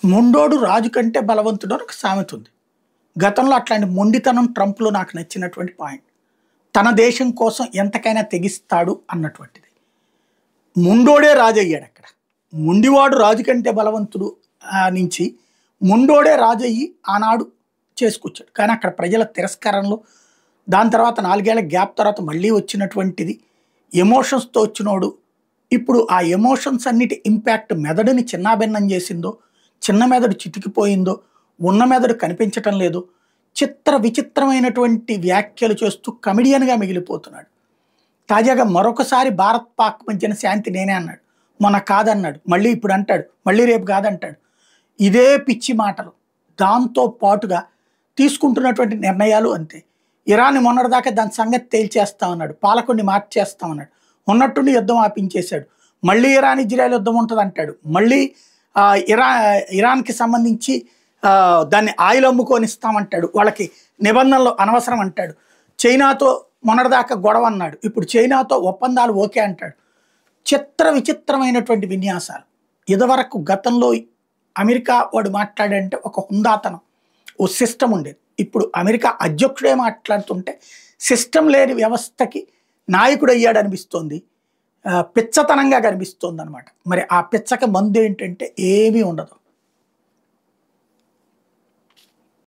మొండోడు రాజు కంటే బలవంతుడు అని ఒక సామెత ఉంది. గతంలో అట్లాంటి మొండితనం ట్రంప్‌లో నాకు నచ్చినటువంటి పాయింట్. తన దేశం కోసం ఎంతకైనా తెగిస్తాడు అన్నటువంటిది. మొండోడే రాజయ్యాడక్కడ. మొండివాడు రాజు కంటే బలవంతుడు నుంచి మొండోడే రాజయ్యి ఆనాడు చేసుకొచ్చాడు. కానీ అక్కడ ప్రజల తిరస్కారంలో దాని తర్వాత 4 ఏళ్ల గ్యాప్ తర్వాత మళ్ళీ వచ్చినటువంటిది ఎమోషన్స్‌తో వచ్చినోడు. ఇప్పుడు ఆ ఎమోషన్స్ అన్నిటి ఇంపాక్ట్ మెదడుని చిన్నాభిన్నం చేసిందో, చిన్న మెదడు చితికిపోయిందో, ఉన్న మెదడు కనిపించటం లేదు. చిత్ర విచిత్రమైనటువంటి వ్యాఖ్యలు చేస్తూ కమెడియన్‌గా మిగిలిపోతున్నాడు. తాజాగా మరొకసారి భారత్ పాక్ మధ్యన శాంతి నేనే అన్నాడు. మొన్న కాదన్నాడు. మళ్ళీ ఇప్పుడు అంటాడు. మళ్ళీ రేపు కాదంటాడు. ఇదే పిచ్చి మాటలు. దాంతో పాటుగా తీసుకుంటున్నటువంటి నిర్ణయాలు అంతే. ఇరాన్ మొన్నటిదాకా దాని సంగతి తేల్చేస్తామన్నాడు. పాలకుడిని మార్చేస్తామన్నాడు. ఉన్నట్టుండి యుద్ధం ఆపించేశాడు. మళ్ళీ ఇరాన్ ఇజ్రాయెల్ యుద్ధం ఉంటుంది అంటాడు. మళ్ళీ ఇరాన్కి సంబంధించి దాన్ని ఆయిల్ అమ్ముకొని ఇస్తామంటాడు. వాళ్ళకి నిబంధనలు అనవసరం అంటాడు. చైనాతో మొన్నటిదాకా గొడవ అన్నాడు. ఇప్పుడు చైనాతో ఒప్పందాలు ఓకే అంటాడు. చిత్ర విచిత్రమైనటువంటి విన్యాసాలు. ఇదివరకు గతంలో అమెరికా వాడు మాట్లాడంటే ఒక హుందాతనం, ఓ సిస్టమ్ ఉండేది. ఇప్పుడు అమెరికా అధ్యక్షుడే మాట్లాడుతుంటే సిస్టమ్ లేని వ్యవస్థకి నాయకుడు అయ్యాడు అనిపిస్తోంది. పిచ్చతనంగా కనిపిస్తోంది అనమాట. మరి ఆ పిచ్చక మందు ఏంటంటే ఏమీ ఉండదు.